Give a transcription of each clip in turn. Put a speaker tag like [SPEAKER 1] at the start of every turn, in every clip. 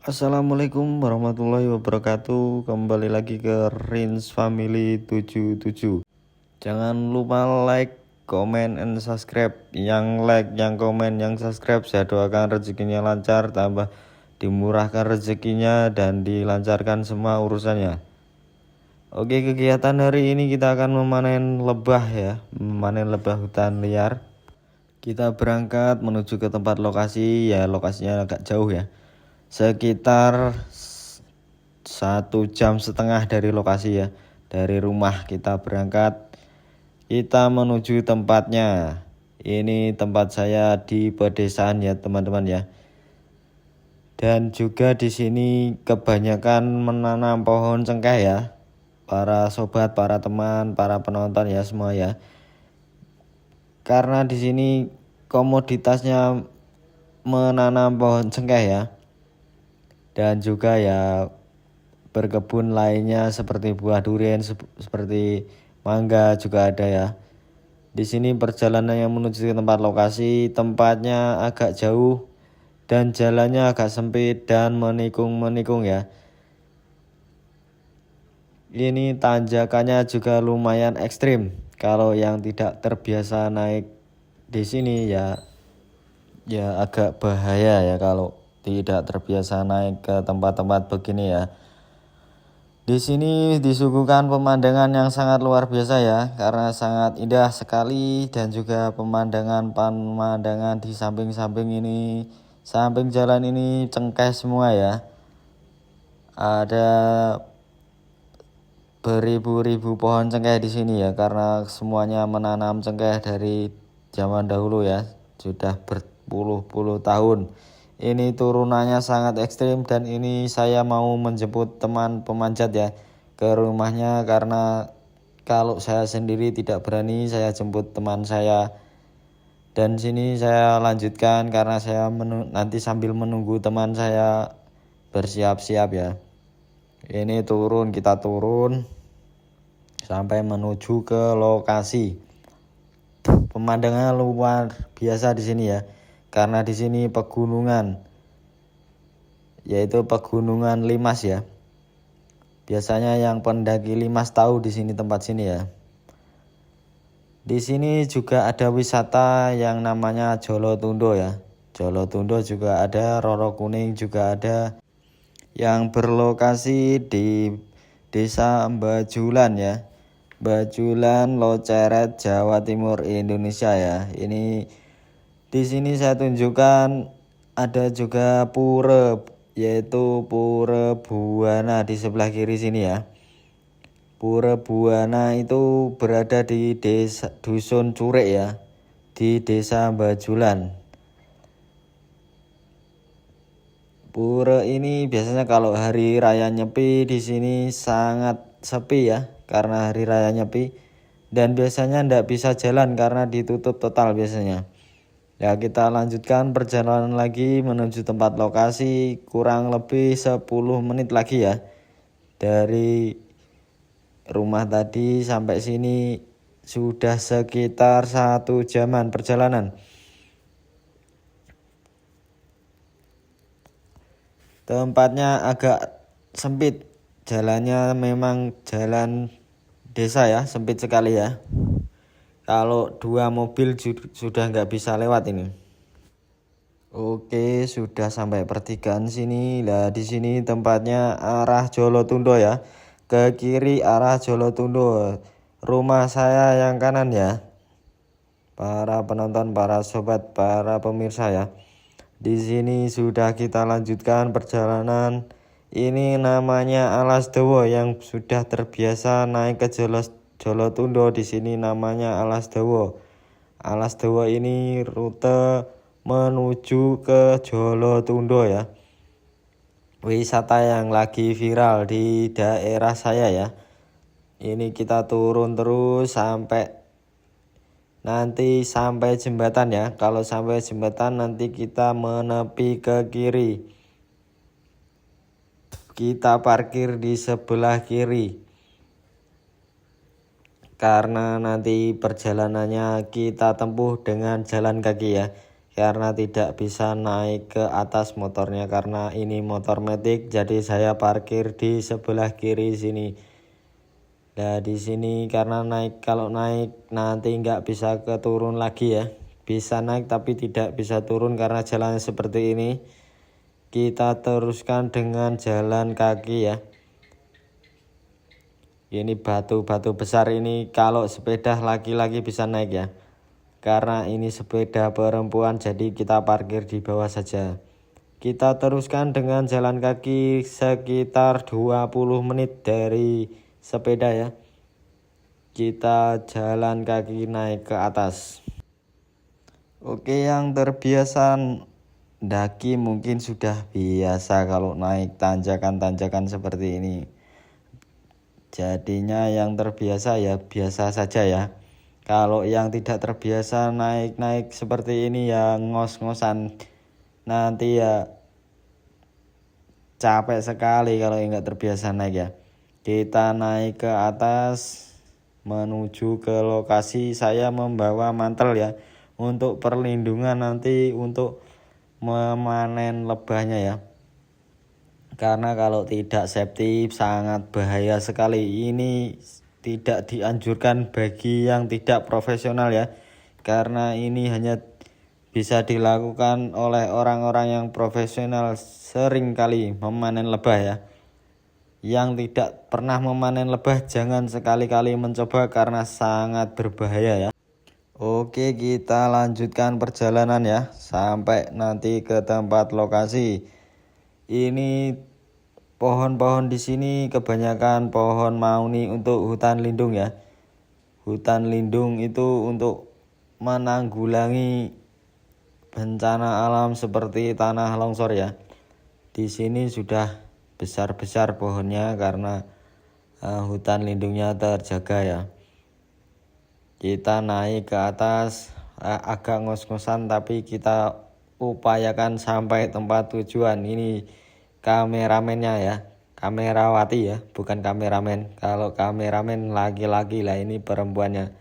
[SPEAKER 1] Assalamualaikum warahmatullahi wabarakatuh. Kembali lagi ke Rins Family 77. Jangan lupa like, comment, and subscribe. Yang like, yang komen, yang subscribe, saya doakan rezekinya lancar, tambah dimurahkan rezekinya dan dilancarkan semua urusannya. Oke, kegiatan hari ini kita akan memanen lebah ya, memanen lebah hutan liar. Kita berangkat menuju ke tempat lokasi, ya lokasinya agak jauh ya, sekitar 1,5 jam dari lokasi ya. Dari rumah kita berangkat, kita menuju tempatnya. Ini tempat saya di pedesaan ya teman-teman ya. Dan juga di sini kebanyakan menanam pohon cengkeh ya. Para sobat, para teman, para penonton ya semua ya. Karena di sini komoditasnya menanam pohon cengkeh ya. Dan juga ya berkebun lainnya seperti buah durian, seperti mangga juga ada ya. Di sini perjalanan yang menuju ke tempat lokasi, tempatnya agak jauh dan jalannya agak sempit dan menikung ya. Ini tanjakannya juga lumayan ekstrim. Kalau yang tidak terbiasa naik di sini ya agak bahaya ya kalau tidak terbiasa naik ke tempat-tempat begini ya. Di sini disuguhkan pemandangan yang sangat luar biasa ya, karena sangat indah sekali dan juga pemandangan di samping-samping ini, samping jalan ini cengkeh semua ya. Ada beribu-ribu pohon cengkeh di sini ya, karena semuanya menanam cengkeh dari zaman dahulu ya, sudah berpuluh-puluh tahun. Ini turunannya sangat ekstrim dan ini saya mau menjemput teman pemanjat ya ke rumahnya, karena kalau saya sendiri tidak berani, saya jemput teman saya. Dan sini saya lanjutkan karena saya nanti sambil menunggu teman saya bersiap-siap ya. Ini kita turun sampai menuju ke lokasi. Pemandangannya luar biasa di sini ya. Karena di sini pegunungan, yaitu pegunungan Limas ya. Biasanya yang pendaki Limas tahu di sini, tempat sini ya. Di sini juga ada wisata yang namanya Jolotundo ya. Jolotundo juga ada, Roro Kuning juga ada, yang berlokasi di Desa Bajulan ya. Bajulan, Loceret, Jawa Timur, Indonesia ya. Ini di sini saya tunjukkan ada juga pura, yaitu Pura Buana di sebelah kiri sini ya. Pura Buana itu berada di desa Dusun Curek ya, di Desa Bajulan. Pura ini biasanya kalau hari raya Nyepi di sini sangat sepi ya, karena hari raya Nyepi, dan biasanya ndak bisa jalan karena ditutup total biasanya. Ya, kita lanjutkan perjalanan lagi menuju tempat lokasi, kurang lebih 10 menit lagi ya. Dari rumah tadi sampai sini sudah sekitar 1 jaman perjalanan. Tempatnya agak sempit, jalannya memang jalan desa ya, sempit sekali ya. Kalau 2 mobil sudah nggak bisa lewat ini. Oke, sudah sampai pertigaan sini. Lah di sini tempatnya arah Jolotundo ya. Ke kiri arah Jolotundo. Rumah saya yang kanan ya. Para penonton, para sobat, para pemirsa ya. Di sini sudah kita lanjutkan perjalanan. Ini namanya Alas Dawa, yang sudah terbiasa naik ke Jolotundo. Di sini namanya Alas Dawa. Alas Dawa ini rute menuju ke Jolotundo ya. Wisata yang lagi viral di daerah saya ya. Ini kita turun terus sampai jembatan ya. Kalau sampai jembatan nanti kita menepi ke kiri. Kita parkir di sebelah kiri. Karena nanti perjalanannya kita tempuh dengan jalan kaki ya. karena tidak bisa naik ke atas motornya karena ini motor metik, jadi saya parkir di sebelah kiri sini. Nah di sini karena kalau naik nanti nggak bisa keturun lagi ya, bisa naik tapi tidak bisa turun karena jalannya seperti ini. Kita teruskan dengan jalan kaki ya. Ini batu-batu besar ini kalau sepeda laki-laki bisa naik ya. Karena ini sepeda perempuan jadi kita parkir di bawah saja. Kita teruskan dengan jalan kaki sekitar 20 menit dari sepeda ya. Kita jalan kaki naik ke atas. Oke, yang terbiasa daki mungkin sudah biasa kalau naik tanjakan-tanjakan seperti ini. Jadinya yang terbiasa ya biasa saja ya. Kalau yang tidak terbiasa naik-naik seperti ini ya ngos-ngosan, nanti ya capek sekali kalau nggak terbiasa naik ya. Kita naik ke atas menuju ke lokasi. Saya membawa mantel ya untuk perlindungan nanti untuk memanen lebahnya ya. Karena kalau tidak safety sangat bahaya sekali. Ini tidak dianjurkan bagi yang tidak profesional ya. Karena ini hanya bisa dilakukan oleh orang-orang yang profesional, sering kali memanen lebah ya. Yang tidak pernah memanen lebah jangan sekali-kali mencoba karena sangat berbahaya ya. Oke, kita lanjutkan perjalanan ya sampai nanti ke tempat lokasi. Ini pohon-pohon di sini kebanyakan pohon mahuni untuk hutan lindung ya. Hutan lindung itu untuk menanggulangi bencana alam seperti tanah longsor ya. Di sini sudah besar-besar pohonnya karena hutan lindungnya terjaga ya. Kita naik ke atas agak ngos-ngosan tapi kita upayakan sampai tempat tujuan. Ini kameramennya ya, kamerawati ya, bukan kameramen. Kalau kameramen laki-laki lah, ini perempuannya.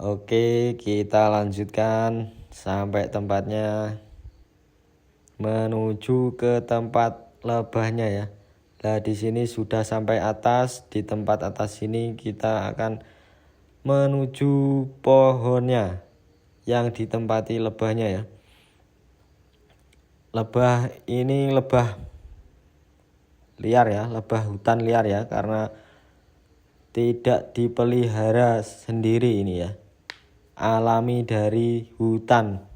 [SPEAKER 1] Oke, kita lanjutkan sampai tempatnya, menuju ke tempat lebahnya ya. Nah di sini sudah sampai atas. Di tempat atas sini kita akan menuju pohonnya yang ditempati lebahnya ya. Lebah ini lebah liar ya, lebah hutan liar ya, karena tidak dipelihara sendiri ini ya, alami dari hutan.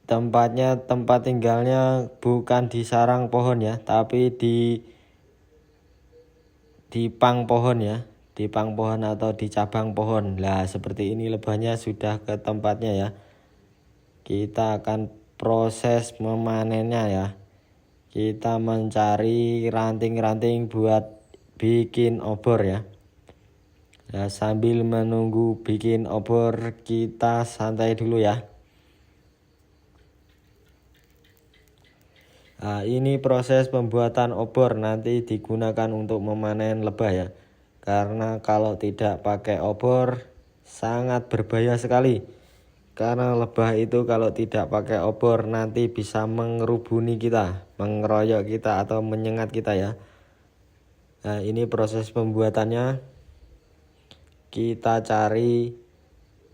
[SPEAKER 1] Tempatnya, tempat tinggalnya bukan di sarang pohon ya, tapi di pang pohon ya, di pang pohon atau di cabang pohon. Nah seperti ini lebahnya sudah ke tempatnya ya. Kita akan proses memanennya ya. Kita mencari ranting-ranting buat bikin obor ya. Nah, sambil menunggu bikin obor kita santai dulu ya. Nah, ini proses pembuatan obor nanti digunakan untuk memanen lebah ya. Karena kalau tidak pakai obor sangat berbahaya sekali. Karena lebah itu kalau tidak pakai obor nanti bisa mengerubuni kita, mengeroyok kita atau menyengat kita ya. Nah ini proses pembuatannya. Kita cari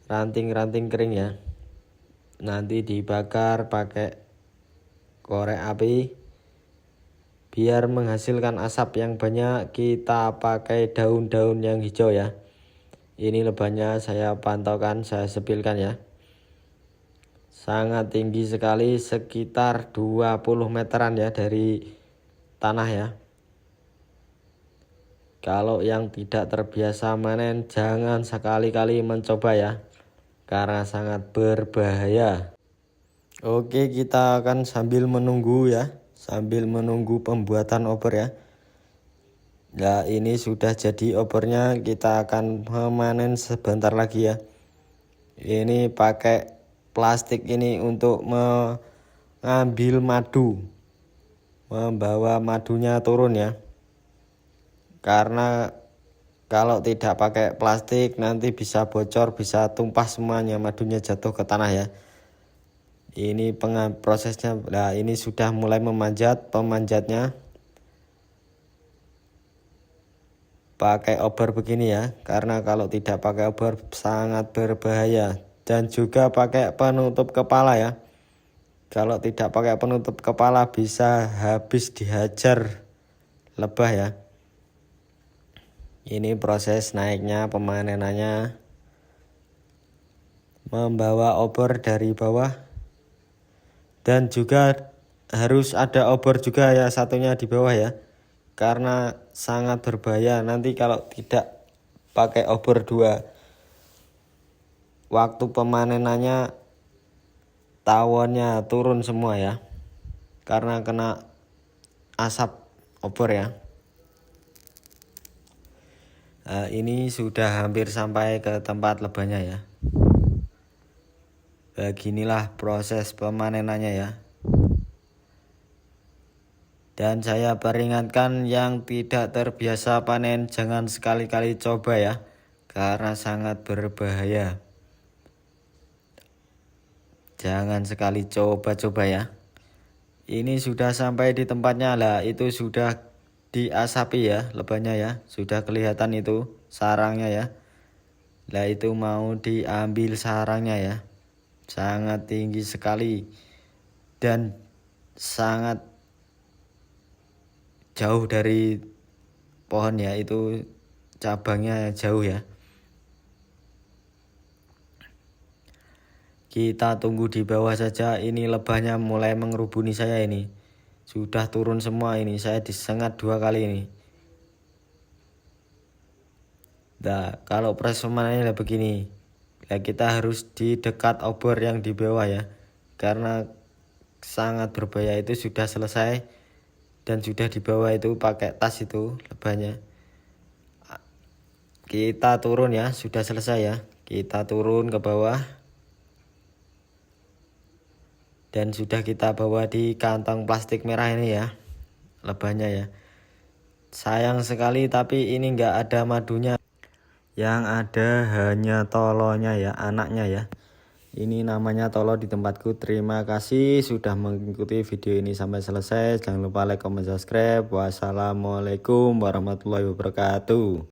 [SPEAKER 1] ranting-ranting kering ya. Nanti dibakar pakai korek api. Biar menghasilkan asap yang banyak kita pakai daun-daun yang hijau ya. Ini lebahnya saya pantaukan, saya sepilkan ya. Sangat tinggi sekali, sekitar 20 meteran ya dari tanah ya. Kalau yang tidak terbiasa manen jangan sekali-kali mencoba ya, karena sangat berbahaya. Oke, kita akan sambil menunggu ya, sambil menunggu pembuatan obor ya. Nah ini sudah jadi obornya, kita akan memanen sebentar lagi ya. Ini pakai plastik ini untuk mengambil madu, membawa madunya turun ya. Karena Kalau tidak pakai plastik nanti bisa bocor, bisa tumpah semuanya, madunya jatuh ke tanah ya. Ini prosesnya. Nah, ini sudah mulai memanjat. Pemanjatnya pakai obor begini ya, karena kalau tidak pakai obor sangat berbahaya. Dan juga pakai penutup kepala ya. Kalau tidak pakai penutup kepala bisa habis dihajar lebah ya. Ini proses naiknya, pemanenannya. Membawa obor dari bawah. Dan juga harus ada obor juga ya, satunya di bawah ya. Karena sangat berbahaya nanti kalau tidak pakai obor 2. Waktu pemanenannya tawonnya turun semua ya. Karena kena asap obor ya. Ini sudah hampir sampai ke tempat lebahnya ya. Beginilah proses pemanenannya ya. Dan saya peringatkan yang tidak terbiasa panen jangan sekali-kali coba ya, karena sangat berbahaya. Jangan sekali coba-coba ya. Ini sudah sampai di tempatnya lah, itu sudah diasapi ya lebahnya ya, sudah kelihatan itu sarangnya ya. Lah itu mau diambil sarangnya ya, sangat tinggi sekali dan sangat jauh dari pohon ya, itu cabangnya jauh ya. Kita tunggu di bawah saja, ini lebahnya mulai mengerubuni saya ini. Sudah turun semua ini, saya disengat 2 kali ini. Nah, kalau proses pemanenannya begini. Nah, kita harus di dekat obor yang di bawah ya. Karena sangat berbahaya, itu sudah selesai. Dan sudah di bawah itu pakai tas itu lebahnya. Kita turun ya, sudah selesai ya. Kita turun ke bawah. Dan sudah kita bawa di kantong plastik merah ini ya, lebahnya ya. Sayang sekali tapi ini enggak ada madunya. Yang ada hanya tolonya ya, anaknya ya. Ini namanya tolo di tempatku. Terima kasih sudah mengikuti video ini sampai selesai. Jangan lupa like, comment, subscribe. Wassalamualaikum warahmatullahi wabarakatuh.